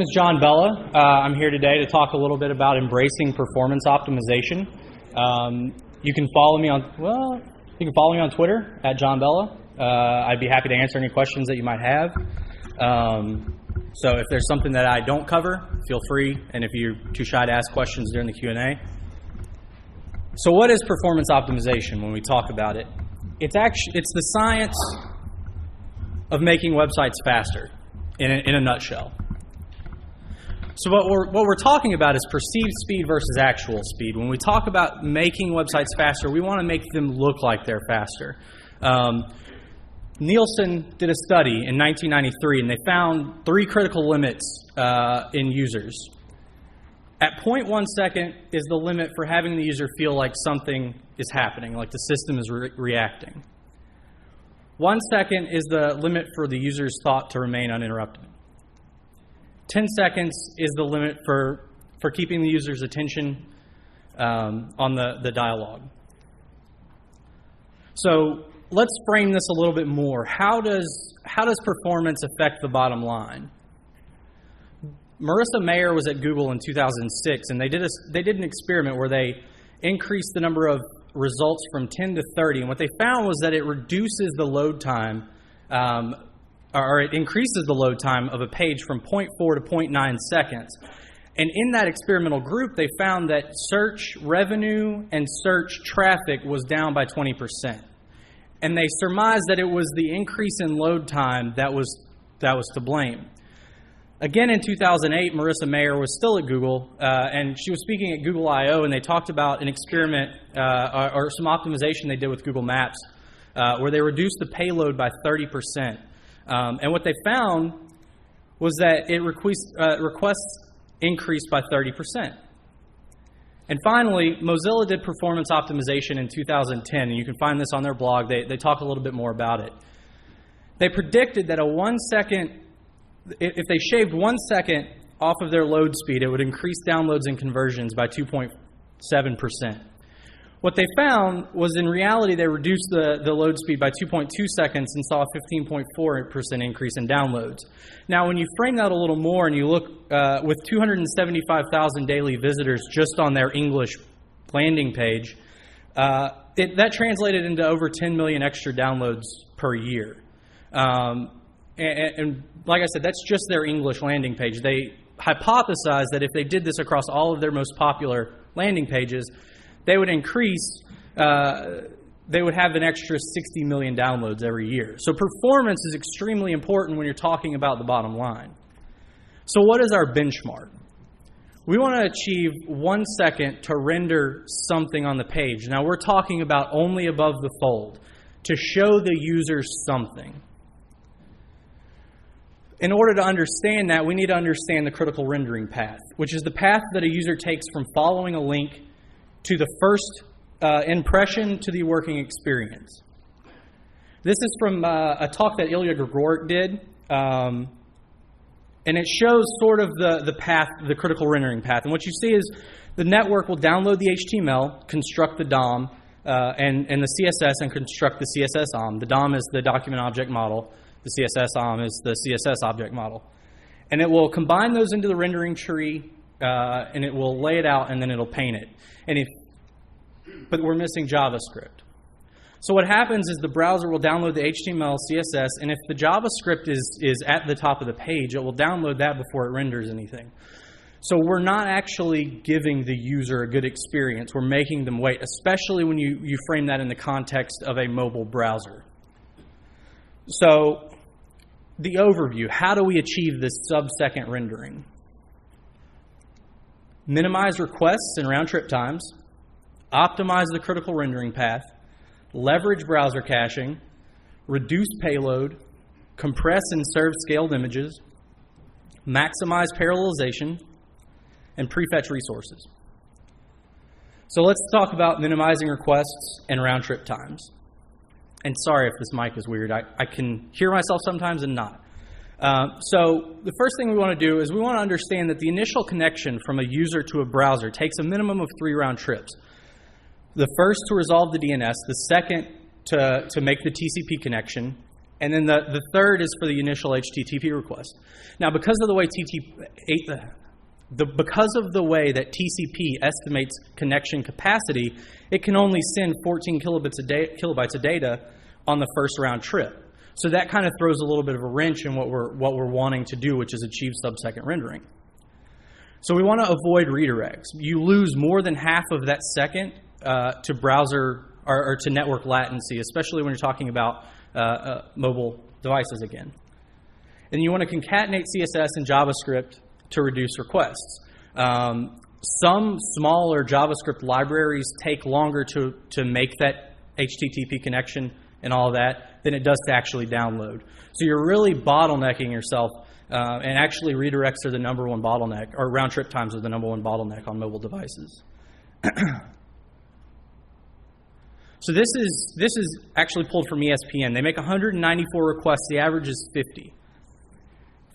name is John Bellah. I'm here today to talk a little bit about embracing performance optimization. You can follow me on Twitter at John Bellah. I'd be happy to answer any questions that you might have. So if there's something that I don't cover, feel free. And if you're too shy to ask questions during the Q&A. So what is performance optimization when we talk about it? It's the science of making websites faster in a nutshell. So what we're talking about is perceived speed versus actual speed. When we talk about making websites faster, we want to make them look like they're faster. Nielsen did a study in 1993, and they found 3 critical limits in users. At 0.1 second is the limit for having the user feel like something is happening, like the system is reacting. 1 second is the limit for the user's thought to remain uninterrupted. 10 seconds is the limit for keeping the user's attention on the dialogue. So let's frame this a little bit more. How does performance affect the bottom line? Marissa Mayer was at Google in 2006, and they did an experiment where they increased the number of results from 10 to 30, and what they found was that it reduces the load time, or it increases the load time of a page from 0.4 to 0.9 seconds. And in that experimental group, they found that search revenue and search traffic was down by 20%. And they surmised that it was the increase in load time that was to blame. Again, in 2008, Marissa Mayer was still at Google, and she was speaking at Google I/O, and they talked about an experiment or some optimization they did with Google Maps, where they reduced the payload by 30%. And what they found was that requests increased by 30%. And finally, Mozilla did performance optimization in 2010, and you can find this on their blog. They talk a little bit more about it. They predicted that if they shaved 1 second off of their load speed, it would increase downloads and conversions by 2.7%. What they found was, in reality, they reduced the load speed by 2.2 seconds and saw a 15.4% increase in downloads. Now, when you frame that a little more and you look with 275,000 daily visitors just on their English landing page, that translated into over 10 million extra downloads per year. And like I said, that's just their English landing page. They hypothesized that if they did this across all of their most popular landing pages, they would have an extra 60 million downloads every year. So performance is extremely important when you're talking about the bottom line. So what is our benchmark? We want to achieve 1 second to render something on the page. Now we're talking about only above the fold, to show the user something. In order to understand that, we need to understand the critical rendering path, which is the path that a user takes from following a link to the first impression to the working experience. This is from a talk that Ilya Grigoric did, and it shows sort of the path, the critical rendering path. And what you see is the network will download the HTML, construct the DOM, and the CSS, and construct the CSS OM. The DOM is the document object model. The CSS OM is the CSS object model. And it will combine those into the rendering tree, and it will lay it out, and then it'll paint it. But we're missing JavaScript. So what happens is the browser will download the HTML, CSS, and if the JavaScript is at the top of the page, it will download that before it renders anything. So we're not actually giving the user a good experience. We're making them wait, especially when you frame that in the context of a mobile browser. So the overview, how do we achieve this sub-second rendering? Minimize requests and round-trip times, optimize the critical rendering path, leverage browser caching, reduce payload, compress and serve scaled images, maximize parallelization, and prefetch resources. So let's talk about minimizing requests and round-trip times. And sorry if this mic is weird. I can hear myself sometimes and not. So the first thing we want to do is we want to understand that the initial connection from a user to a browser takes a minimum of 3 round trips. The first to resolve the DNS, the second to make the TCP connection, And then the third is for the initial HTTP request. Now, because of the way that TCP estimates connection capacity, it can only send 14 kilobytes of data on the first round trip. So that kind of throws a little bit of a wrench in what we're wanting to do, which is achieve sub-second rendering. So we want to avoid redirects. You lose more than half of that second to browser or to network latency, especially when you're talking about mobile devices again. And you want to concatenate CSS and JavaScript to reduce requests. Some smaller JavaScript libraries take longer to make that HTTP connection and all that than it does to actually download. So you're really bottlenecking yourself, and actually redirects are the number one bottleneck, or round trip times are the number one bottleneck on mobile devices. So this is actually pulled from ESPN. They make 194 requests. The average is 50.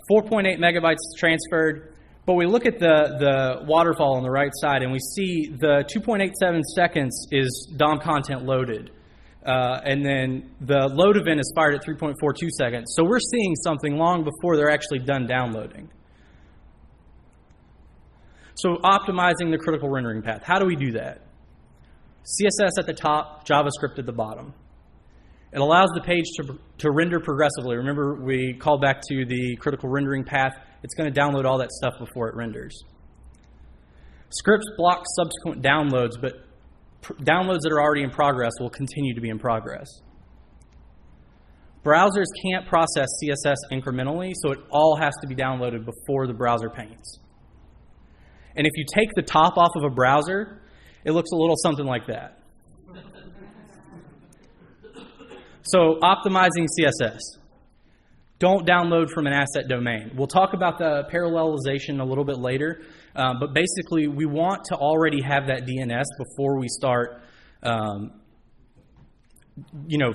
4.8 megabytes transferred. But we look at the waterfall on the right side, and we see the 2.87 seconds is DOM content loaded. And then the load event is fired at 3.42 seconds. So we're seeing something long before they're actually done downloading. So optimizing the critical rendering path. How do we do that? CSS at the top, JavaScript at the bottom. It allows the page to render progressively. Remember, we called back to the critical rendering path. It's going to download all that stuff before it renders. Scripts block subsequent downloads, but downloads that are already in progress will continue to be in progress. Browsers can't process CSS incrementally, so it all has to be downloaded before the browser paints. And if you take the top off of a browser, it looks a little something like that. So optimizing CSS. Don't download from an asset domain. We'll talk about the parallelization a little bit later, but basically we want to already have that DNS before we start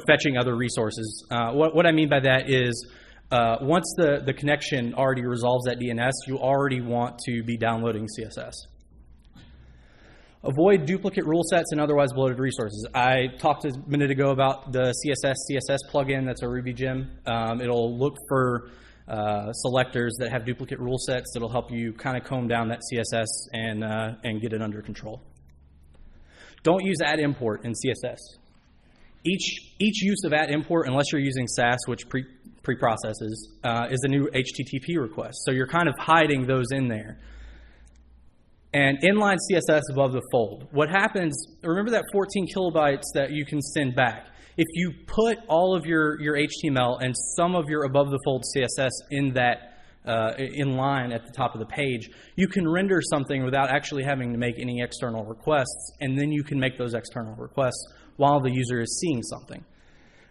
fetching other resources. What I mean by that is once the connection already resolves that DNS, you already want to be downloading CSS. Avoid duplicate rule sets and otherwise bloated resources. I talked a minute ago about the CSS plugin. That's a Ruby gem. It'll look for selectors that have duplicate rule sets that'll help you kind of comb down that CSS and get it under control. Don't use add import in CSS. Each use of add import, unless you're using Sass, which pre-processes, is a new HTTP request. So you're kind of hiding those in there. And inline CSS above the fold. What happens, remember that 14 kilobytes that you can send back. If you put all of your HTML and some of your above the fold CSS in that inline at the top of the page, you can render something without actually having to make any external requests, and then you can make those external requests while the user is seeing something.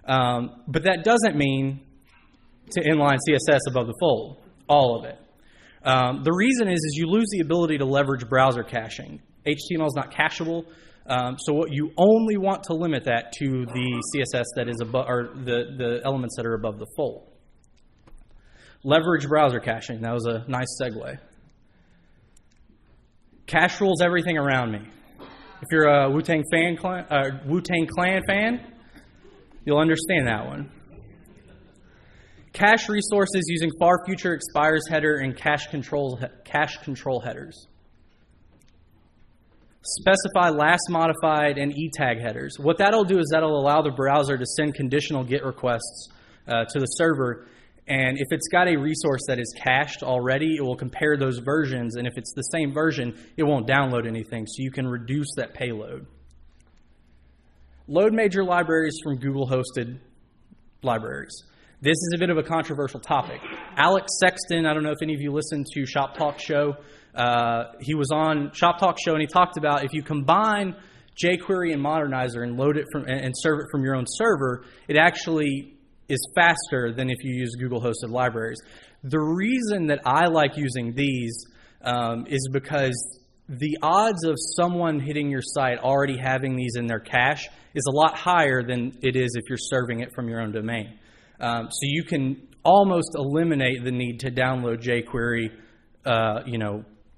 But that doesn't mean to inline CSS above the fold, all of it. The reason is you lose the ability to leverage browser caching. HTML is not cacheable, so what you only want to limit that to the CSS that is above, or the elements that are above the fold. Leverage browser caching. That was a nice segue. Cache rules everything around me. If you're a Wu-Tang Clan fan, you'll understand that one. Cache resources using far future expires header and cache control headers. Specify last modified and e-tag headers. What that'll do is that'll allow the browser to send conditional GET requests to the server, and if it's got a resource that is cached already, it will compare those versions, and if it's the same version, it won't download anything, so you can reduce that payload. Load major libraries from Google-hosted libraries. This is a bit of a controversial topic. Alex Sexton, I don't know if any of you listened to Shop Talk Show. He was on Shop Talk Show, and he talked about if you combine jQuery and Modernizer and load it from and serve it from your own server, it actually is faster than if you use Google-hosted libraries. The reason that I like using these is because the odds of someone hitting your site already having these in their cache is a lot higher than it is if you're serving it from your own domain. So you can almost eliminate the need to download jQuery,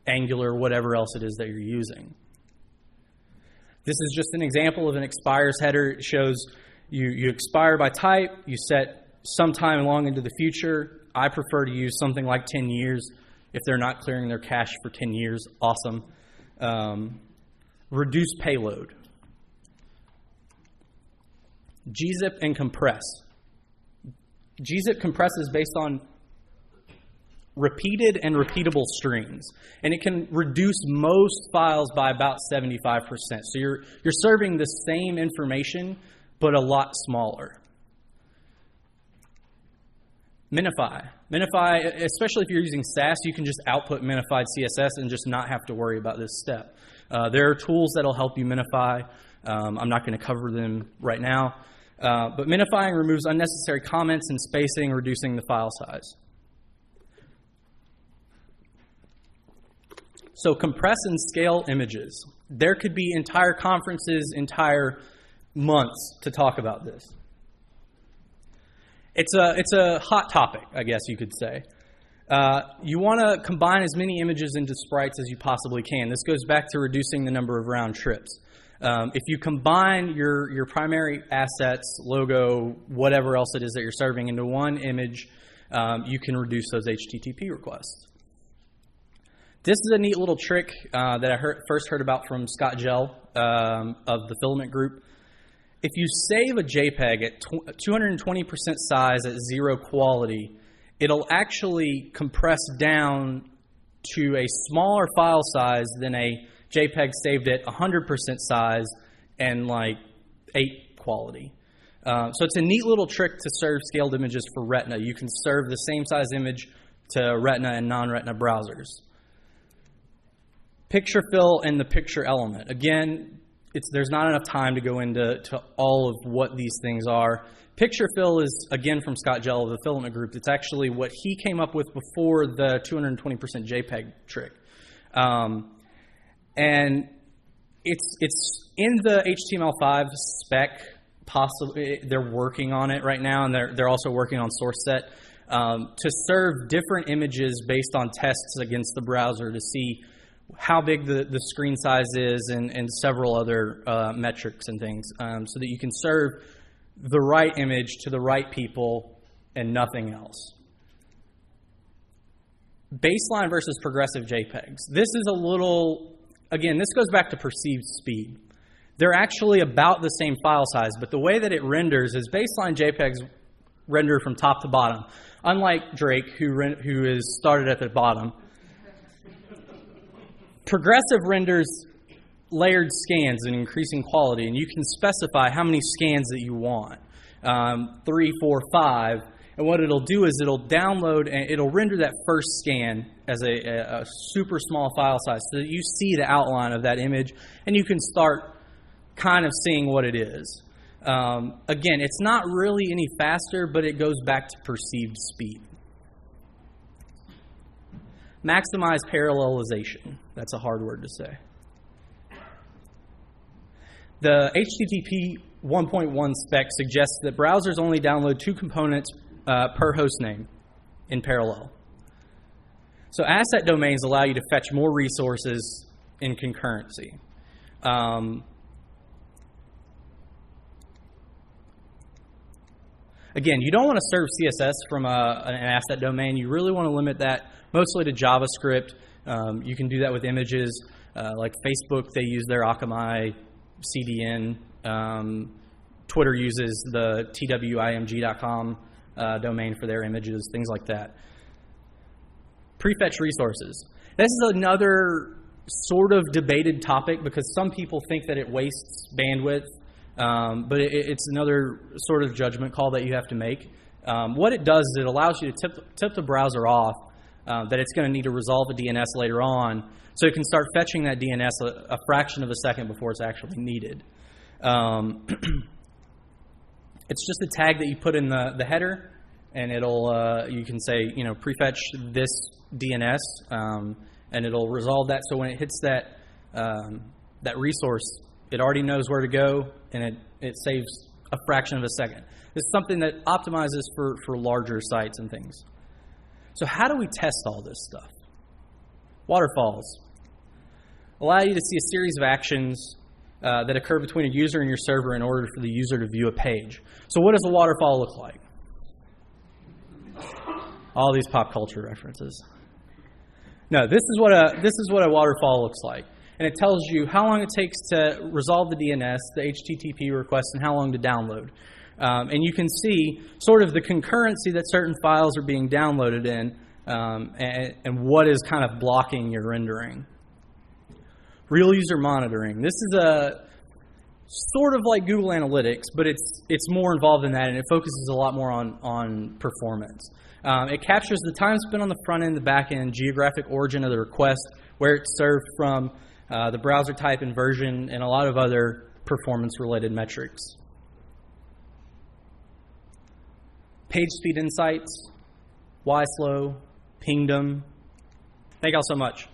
Angular, whatever else it is that you're using. This is just an example of an expires header. It shows you expire by type, you set sometime long into the future. I prefer to use something like 10 years. If they're not clearing their cache for 10 years, awesome. Reduce payload. gzip and compress. Gzip compresses based on repeated and repeatable strings, and it can reduce most files by about 75%. So you're serving the same information, but a lot smaller. Minify. Minify, especially if you're using Sass, you can just output minified CSS and just not have to worry about this step. There are tools that'll help you minify. I'm not going to cover them right now. But minifying removes unnecessary comments and spacing, reducing the file size. So compress and scale images. There could be entire conferences, entire months to talk about this. It's a hot topic, I guess you could say. You want to combine as many images into sprites as you possibly can. This goes back to reducing the number of round trips. If you combine your primary assets, logo, whatever else it is that you're serving into one image, you can reduce those HTTP requests. This is a neat little trick that I first heard about from Scott Gell of the Filament Group. If you save a JPEG at 220% size at 0 quality, it'll actually compress down to a smaller file size than a JPEG saved at 100% size and like 8 quality. So it's a neat little trick to serve scaled images for Retina. You can serve the same size image to Retina and non-Retina browsers. Picture fill and the picture element. Again, there's not enough time to go into all of what these things are. Picture fill is, again, from Scott Gell of the Filament Group. It's actually what he came up with before the 220% JPEG trick. And it's in the HTML5 spec. Possibly they're working on it right now, and they're also working on source set to serve different images based on tests against the browser to see how big the screen size is and several other metrics and things, so that you can serve the right image to the right people and nothing else. Baseline versus progressive JPEGs. This is a little, again, this goes back to perceived speed. They're actually about the same file size, but the way that it renders is baseline JPEGs render from top to bottom. Unlike Drake, who is started at the bottom, progressive renders layered scans in increasing quality, and you can specify how many scans that you want, 3, 4, 5, and what it'll do is it'll download and it'll render that first scan as a super small file size so that you see the outline of that image and you can start kind of seeing what it is. Again, it's not really any faster, but it goes back to perceived speed. Maximize parallelization. That's a hard word to say. The HTTP 1.1 spec suggests that browsers only download 2 components per hostname in parallel. So asset domains allow you to fetch more resources in concurrency. Again, you don't want to serve CSS from an asset domain. You really want to limit that mostly to JavaScript. You can do that with images. Like Facebook, they use their Akamai CDN. Twitter uses the twimg.com domain for their images, things like that. Prefetch resources. This is another sort of debated topic because some people think that it wastes bandwidth, but it's another sort of judgment call that you have to make. What it does is it allows you to tip the browser off that it's going to need to resolve a DNS later on, so it can start fetching that DNS a fraction of a second before it's actually needed. It's just a tag that you put in the header, and it'll you can say, prefetch this DNS, and it'll resolve that. So when it hits that that resource, it already knows where to go, and it saves a fraction of a second. This is something that optimizes for larger sites and things. So how do we test all this stuff? Waterfalls allow you to see a series of actions that occur between a user and your server in order for the user to view a page. So what does a waterfall look like? All these pop culture references. No, this is what a waterfall looks like. And it tells you how long it takes to resolve the DNS, the HTTP request, and how long to download. And you can see sort of the concurrency that certain files are being downloaded in, and what is kind of blocking your rendering. Real user monitoring. This is a sort of like Google Analytics, but it's more involved than that, and it focuses a lot more on performance. It captures the time spent on the front end, the back end, geographic origin of the request, where it's served from, the browser type and version, and a lot of other performance-related metrics. Page speed insights, why slow, pingdom. Thank y'all so much.